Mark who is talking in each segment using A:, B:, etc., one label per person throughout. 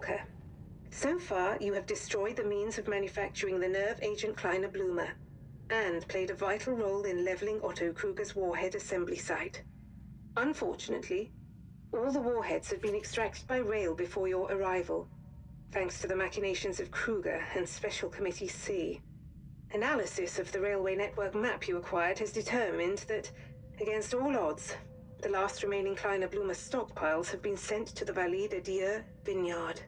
A: Hawker. So far, you have destroyed the means of manufacturing the nerve agent Kleiner Blumer, and played a vital role in leveling Otto Kruger's warhead assembly site. Unfortunately, all the warheads had been extracted by rail before your arrival, thanks to the machinations of Kruger and Special Committee C. Analysis of the railway network map you acquired has determined that, against all odds, the last remaining Kleiner Blumer stockpiles have been sent to the Vallée de Dieu vineyard.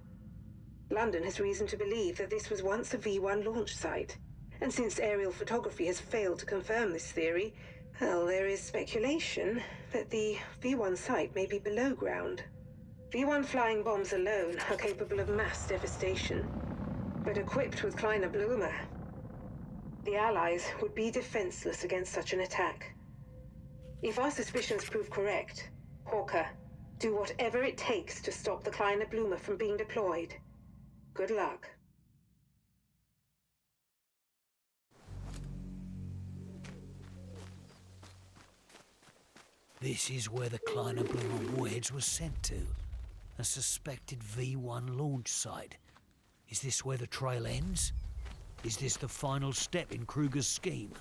A: London has reason to believe that this was once a V1 launch site, and since aerial photography has failed to confirm this theory, well, there is speculation that the V1 site may be below ground. V1 flying bombs alone are capable of mass devastation, but equipped with Kleiner Blumer, the Allies would be defenseless against such an attack. If our suspicions prove correct, Hawker, do whatever it takes to stop the Kleiner Blumer from being deployed. Good luck.
B: This is where the Kleiner Blumer warheads were sent to. A suspected V1 launch site. Is this where the trail ends? Is this the final step in Kruger's scheme?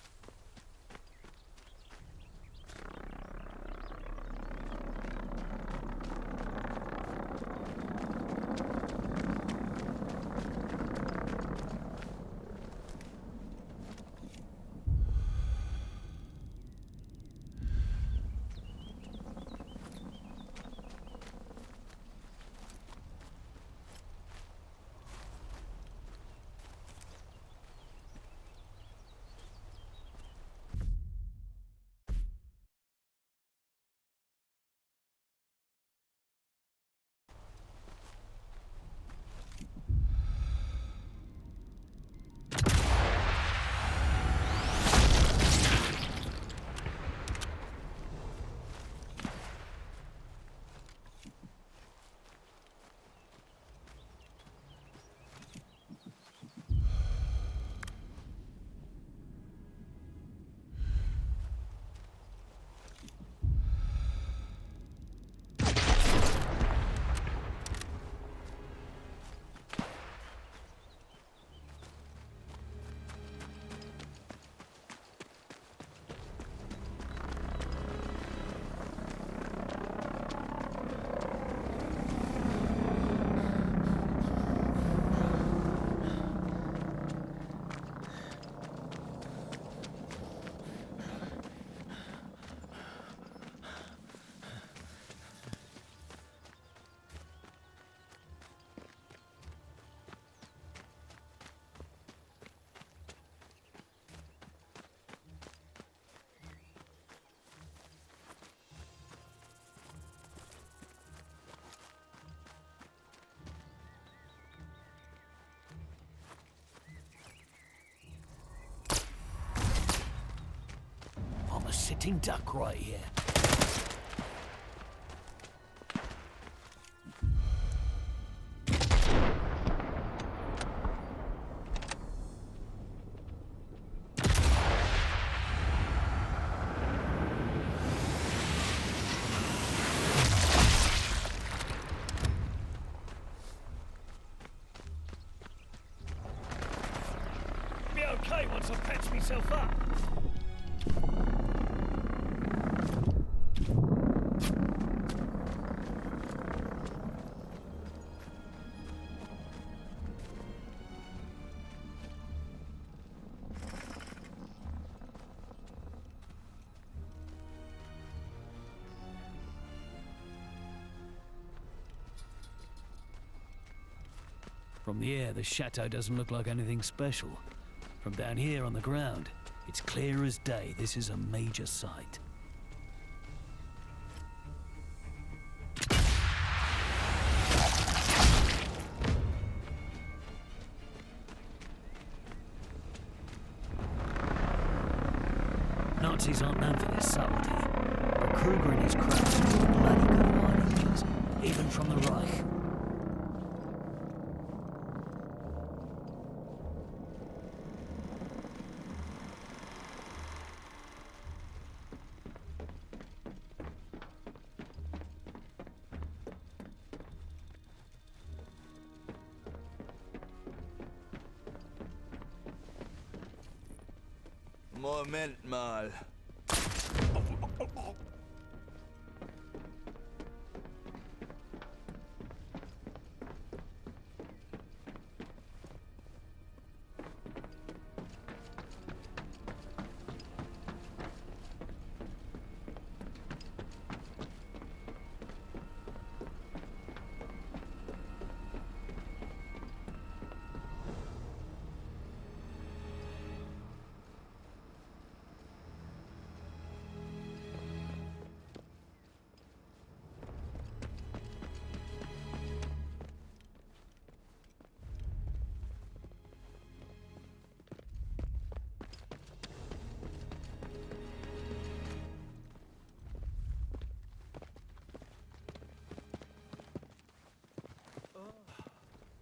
B: I'm a sitting duck right here. Be okay once I've patched myself up. From the air, the chateau doesn't look like anything special. From down here on the ground, it's clear as day this is a major site. Nazis aren't known for their subtlety, but Kruger and his crowd are bloody good at hiding things, even from the Reich.
C: Moment mal.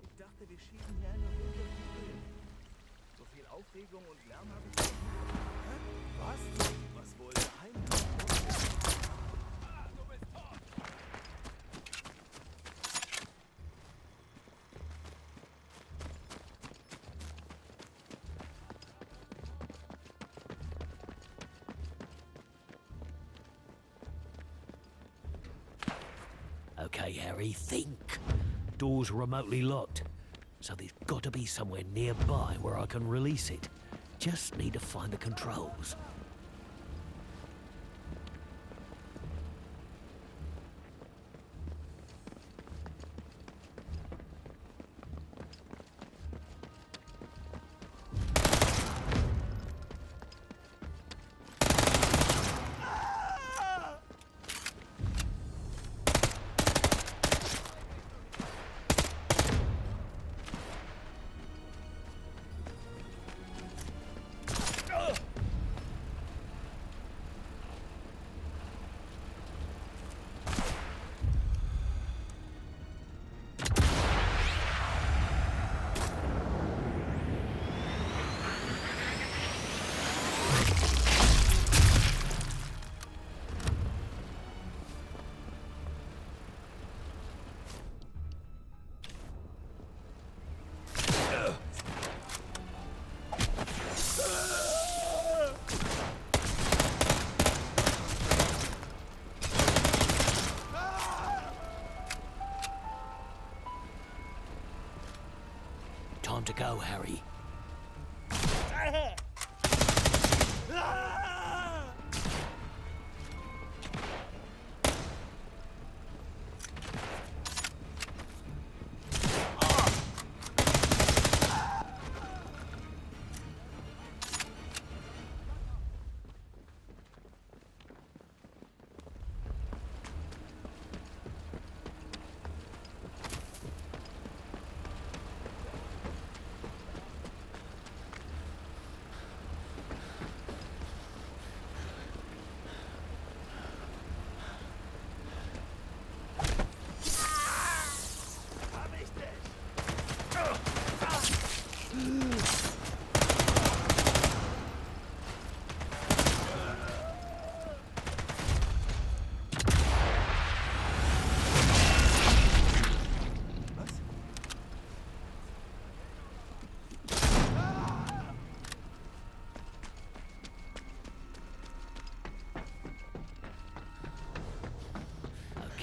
D: Ich dachte, wir schieben hier eine Runde Kugel. So viel Aufregung und Lärm habe ich noch nie. Hä? Was? Was wohl daheim? Du bist tot!
B: Okay, Harry, think. Door's remotely locked, so there's got to be somewhere nearby where I can release it. Just need to find the controls. Time to go, Harry.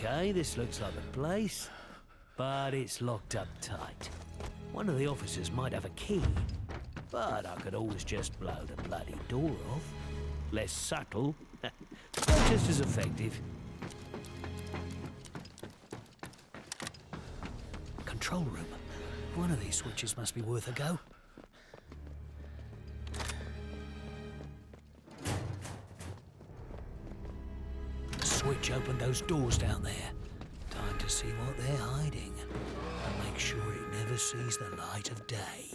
B: Okay, this looks like the place, but it's locked up tight. One of the officers might have a key, but I could always just blow the bloody door off. Less subtle, but just as effective. Control room. One of these switches must be worth a go. The switch opened those doors down there. Time to see what they're hiding and make sure it never sees the light of day.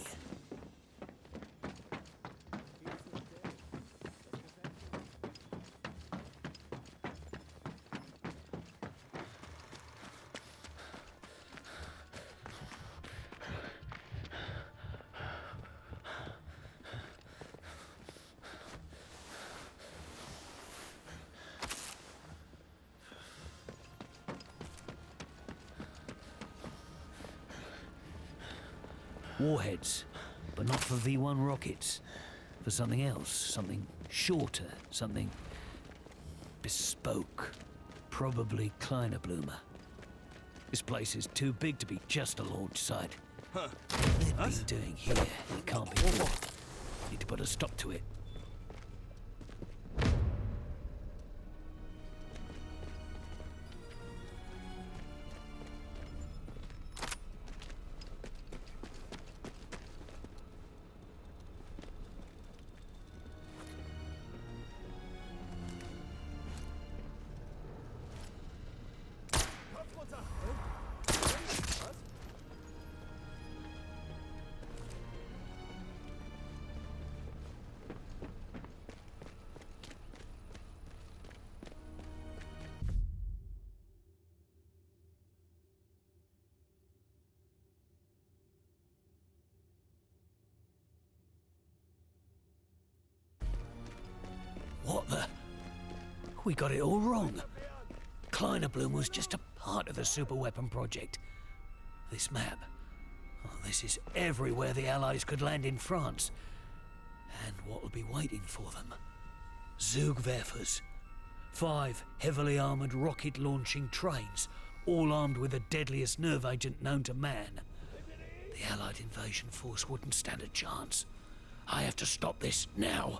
B: Warheads, but not for V1 rockets. For something else, something shorter, something bespoke. Probably Kleiner Blumer. This place is too big to be just a launch site.
D: Huh.
B: What they've been doing here, it can't be good. Need to put a stop to it.
D: Kopf runter! Was?
B: What the? We got it all wrong. Kleiner Blume was just a part of the superweapon project. This map. Oh, this is everywhere the Allies could land in France. And what will be waiting for them? Zugwerfers. 5 heavily armored rocket-launching trains, all armed with the deadliest nerve agent known to man. The Allied invasion force wouldn't stand a chance. I have to stop this now.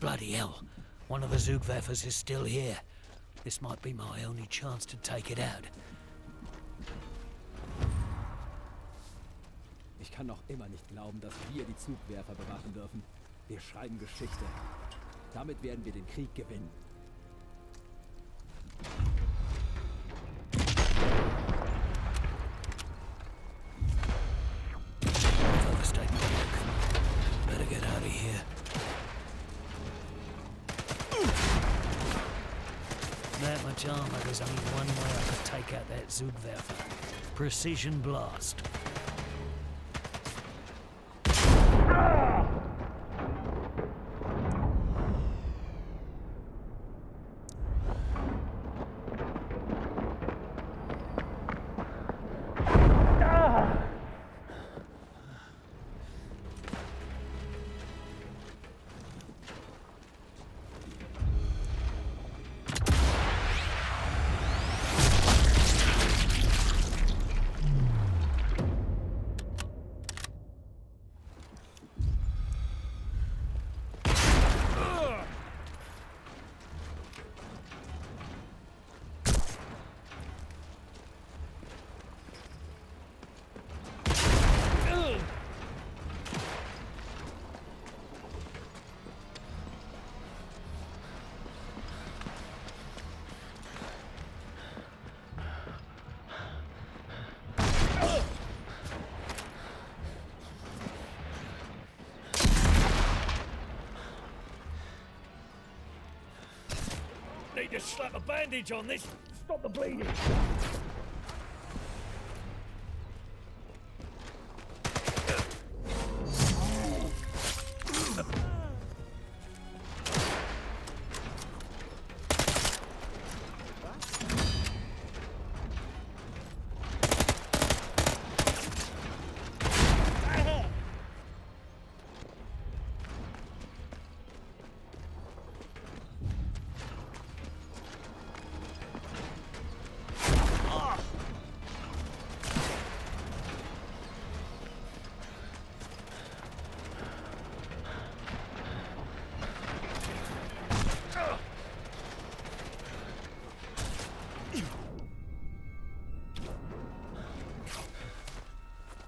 B: Bloody hell. One of the Zugwerfers is still here. This might be my only chance to take it out.
C: Ich kann noch immer nicht glauben, dass wir die Zugwerfer bewachen dürfen. Wir schreiben Geschichte. Damit werden wir den Krieg gewinnen.
B: Devastating work. Better get out of here. That much armor, there's only one way I could take out that Zugwerfer. Precision blast. Need to slap a bandage on this. Stop the bleeding.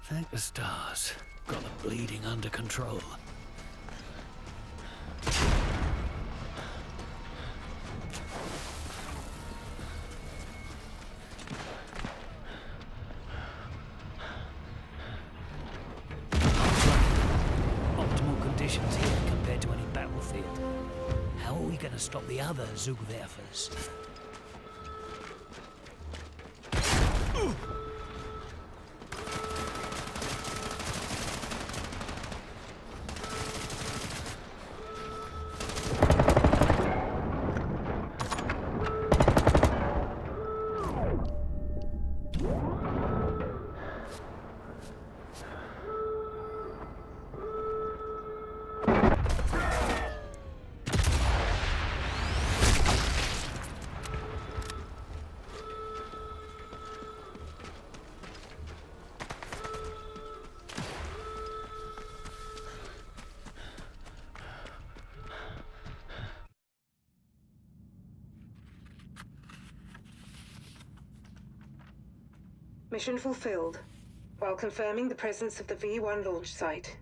B: Thank the stars. Got the bleeding under control. Optimal conditions here compared to any battlefield. How are we going to stop the other Zugwerfers?
A: Mission fulfilled. While confirming the presence of the V1 launch site,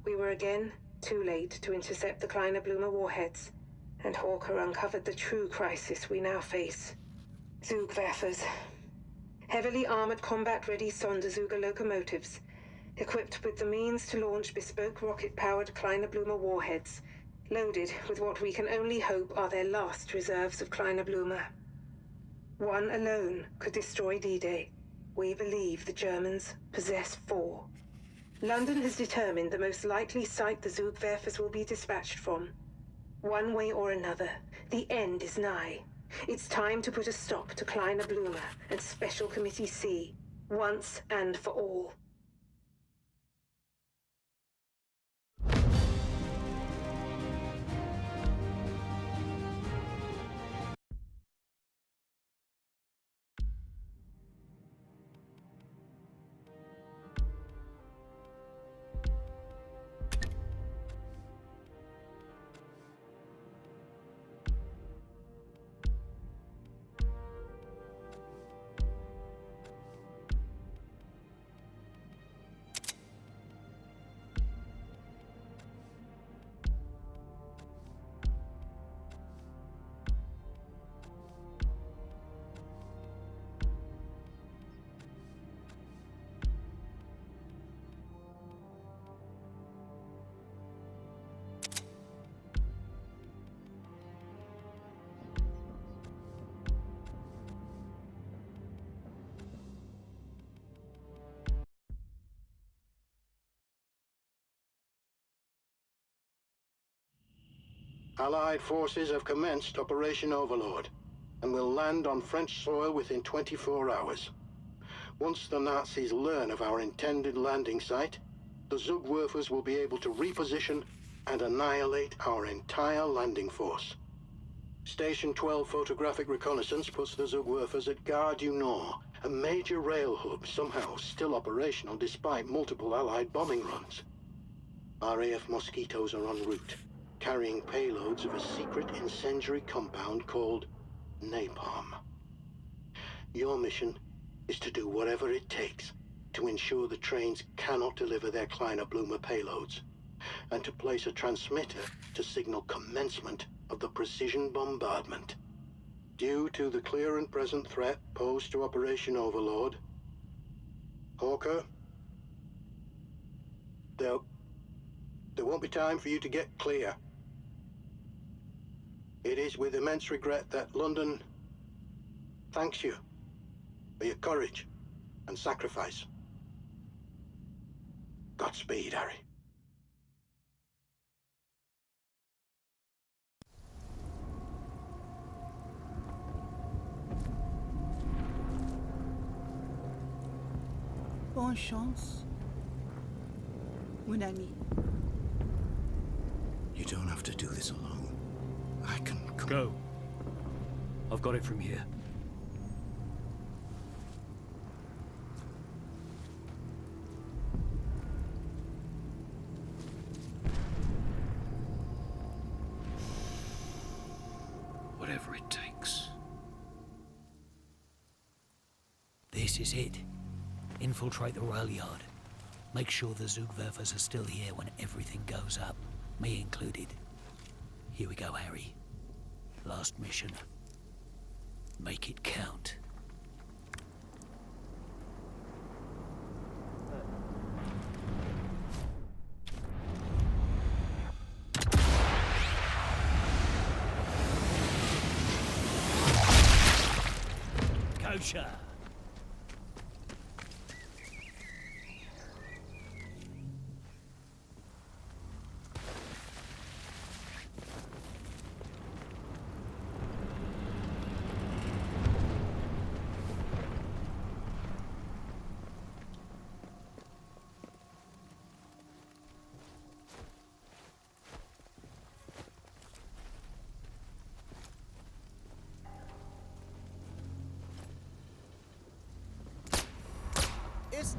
A: we were again too late to intercept the Kleiner Blumer warheads, and Hawker uncovered the true crisis we now face. Zugwerfers. Heavily armored combat-ready Sonderzuger locomotives, equipped with the means to launch bespoke rocket-powered Kleiner Blumer warheads, loaded with what we can only hope are their last reserves of Kleiner Blumer. One alone could destroy D-Day. We believe the Germans possess 4. London has determined the most likely site the Zugwerfers will be dispatched from. One way or another, the end is nigh. It's time to put a stop to Kleiner Blumer and Special Committee C, once and for all.
E: Allied forces have commenced Operation Overlord and will land on French soil within 24 hours. Once the Nazis learn of our intended landing site, the Zugwerfers will be able to reposition and annihilate our entire landing force. Station 12 photographic reconnaissance puts the Zugwerfers at Gare du Nord, a major rail hub somehow still operational despite multiple Allied bombing runs. RAF Mosquitoes are en route, carrying payloads of a secret incendiary compound called napalm. Your mission is to do whatever it takes to ensure the trains cannot deliver their Kleiner Blumer payloads, and to place a transmitter to signal commencement of the precision bombardment. Due to the clear and present threat posed to Operation Overlord, Hawker, there won't be time for you to get clear. It is with immense regret that London thanks you for your courage and sacrifice. Godspeed, Harry.
F: Bonne chance, mon ami.
E: You don't have to do this alone. I can
B: Go. I've got it from here. Whatever it takes. This is it. Infiltrate the rail yard. Make sure the Zugwerfers are still here when everything goes up, me included. Here we go, Harry. Last mission. Make it count. Kosher!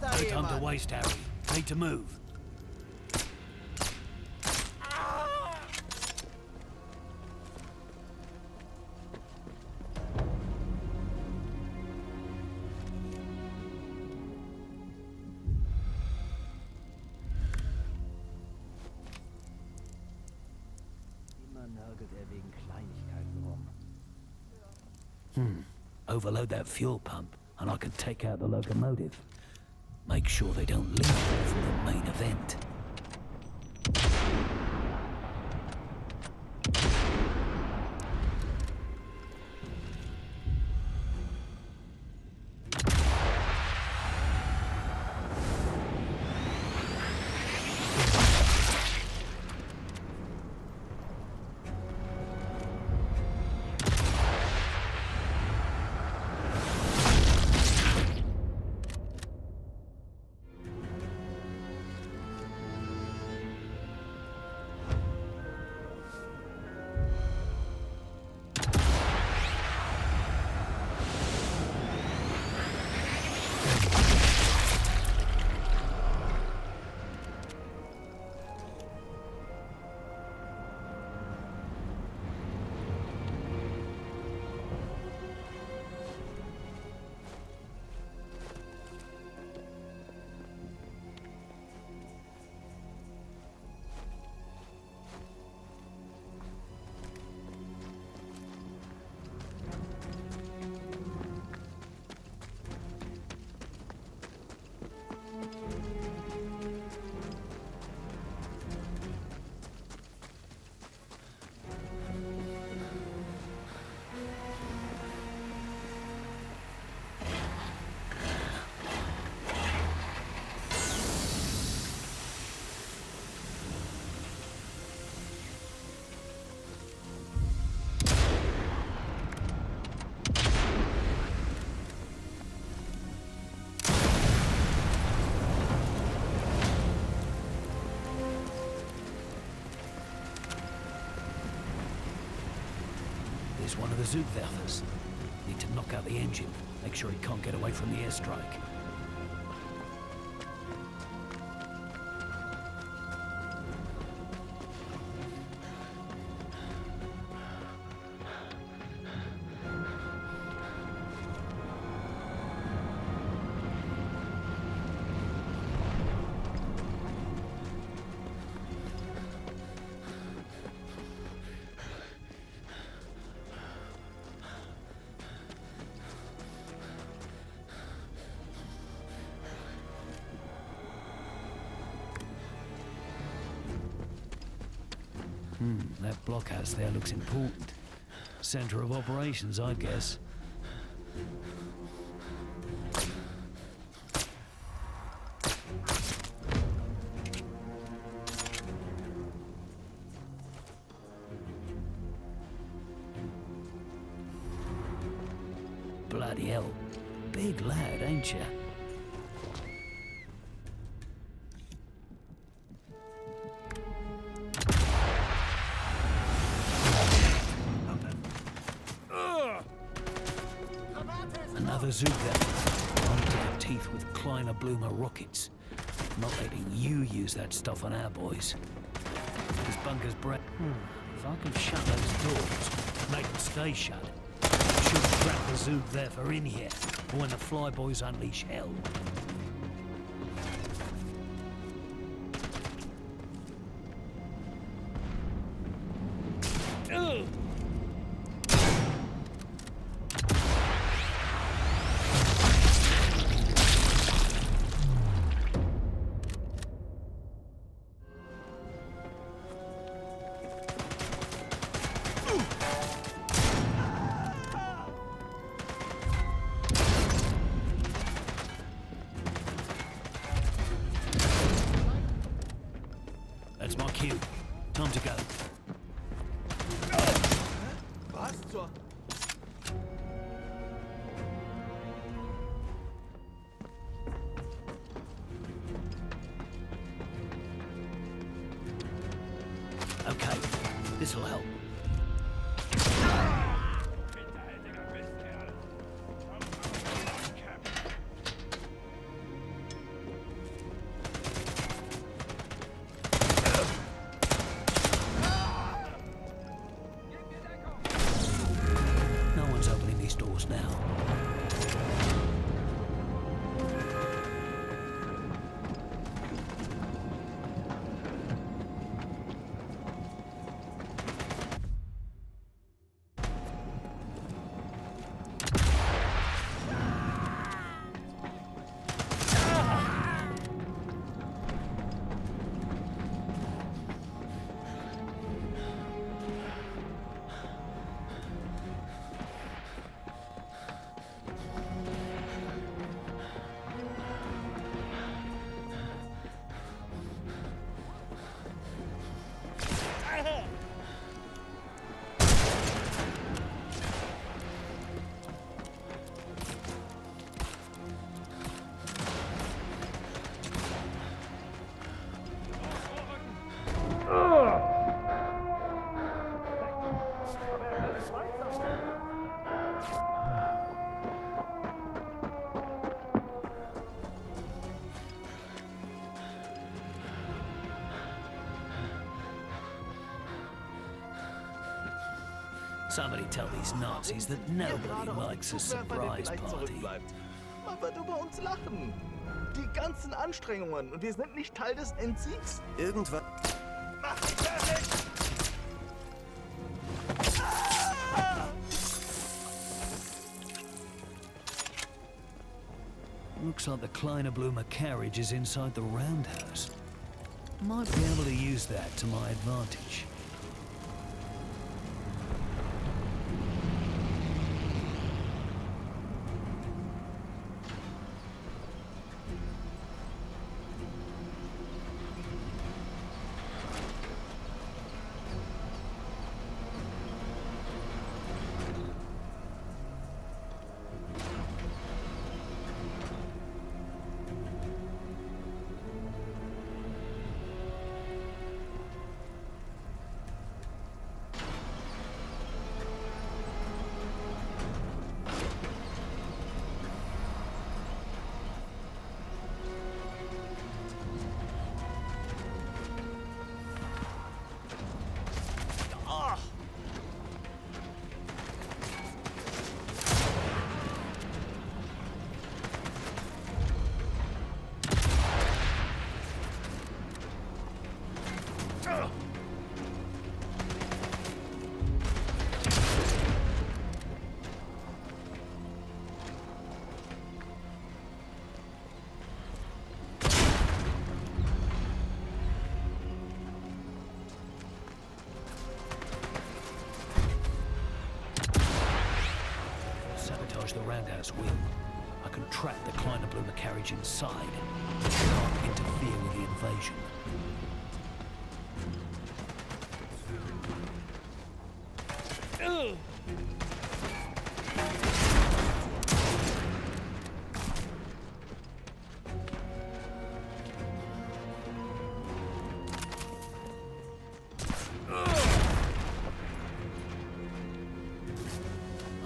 B: No time to waste, Harry. Need to move. Overload that fuel pump, and I can take out the locomotive. Make sure they don't leave before the main event. There's one of the Zugwerfers. Need to knock out the engine. Make sure he can't get away from the airstrike. That blockhouse there looks important. Center of operations, I guess. Bloody hell. Big lad, ain't ya? Another Zugwerfer, armed to the teeth with Kleiner Blumer rockets. Not letting you use that stuff on our boys. This bunker's bread. If I can shut those doors, make them stay shut, should trap the Zugwerfer in here, or when the flyboys unleash hell. That's my cue. Time to go.
D: Was zur...
B: Okay, this'll help. No one's opening these doors now. Somebody tell these Nazis that
D: Hier
B: nobody
D: gerade auf den
B: likes a
D: Zugwerfer, der
B: surprise
D: vielleicht
B: party.
D: zurückbleibt. Man wird über uns lachen. Die ganzen Anstrengungen und wir sind nicht Teil des Endsiegs.
G: Irgendwann.
D: Mach dich fertig!
B: Looks like the Kleiner Blumer carriage is inside the roundhouse. Might be able to use that to my advantage. The roundhouse wheel. I can trap the Kleiner Blumer carriage inside. It can't interfere with the invasion.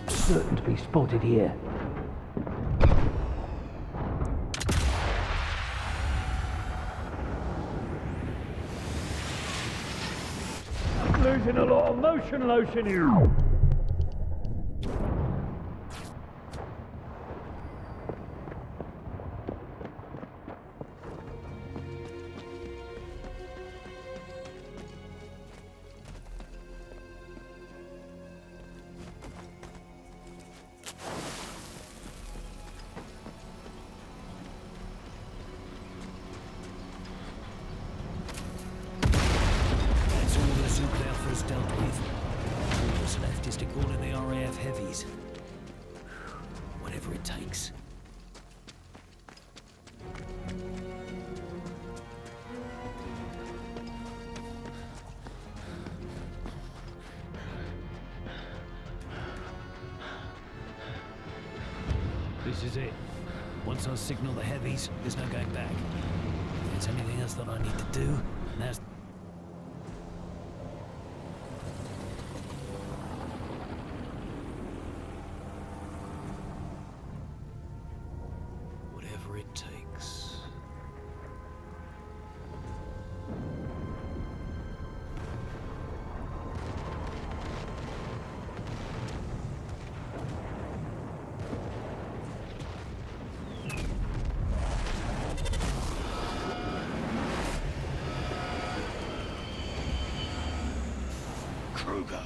B: Certain to be spotted here. Losing a lot of motion lotion here. Dealt with. All that's left is to call in the RAF heavies. Whatever it takes. This is it. Once I signal the heavies, there's no going back. If there's anything else that I need to do, now's it takes. Kruger.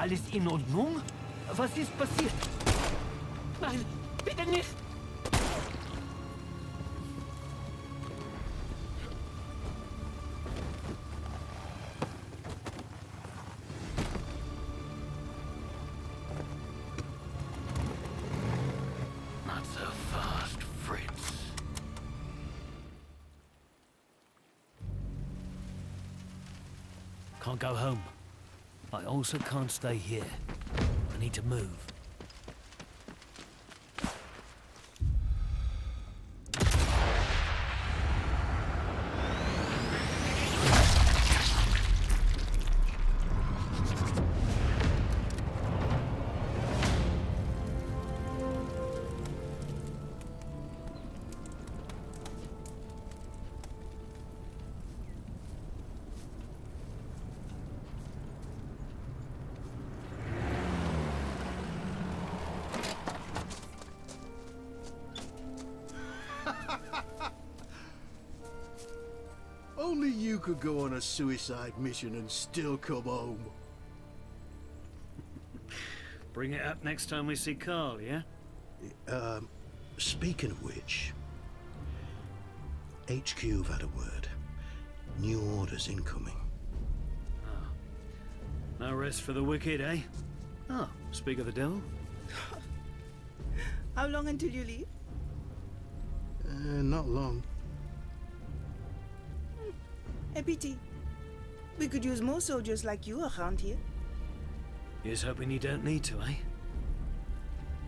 B: Alles in Ordnung? Was ist passiert? Nein, bitte Warte nicht! Not so fast, Fritz. Can't go home. I also can't stay here. I need to move.
E: Only you could go on a suicide mission and still come home.
B: Bring it up next time we see Carl, yeah?
E: Speaking of which, HQ have had a word. New orders incoming.
B: No rest for the wicked, eh? Oh, speak of the devil.
F: How long until you leave?
E: Not long.
F: A pity. We could use more soldiers like you around here.
B: Here's hoping you don't need to, eh?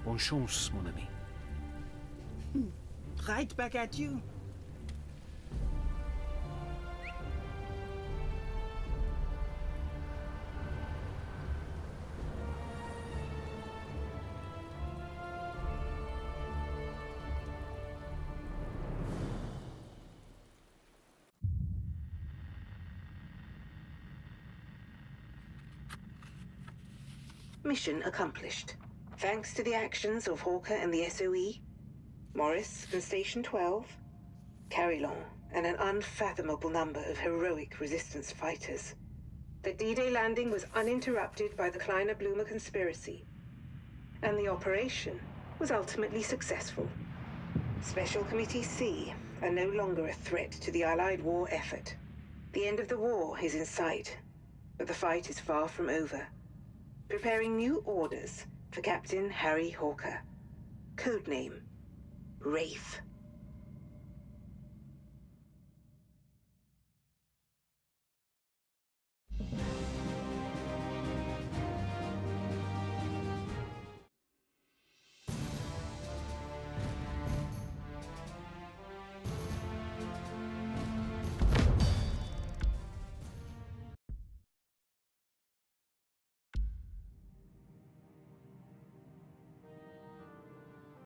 B: Bonne chance, mon ami.
F: Right back at you.
A: Mission accomplished. Thanks to the actions of Hawker and the SOE, Morris and Station 12, Carillon, and an unfathomable number of heroic resistance fighters, the D-Day landing was uninterrupted by the Kleiner-Blumer conspiracy, and the operation was ultimately successful. Special Committee C are no longer a threat to the Allied war effort. The end of the war is in sight, but the fight is far from over. Preparing new orders for Captain Harry Hawker. Codename Wraith.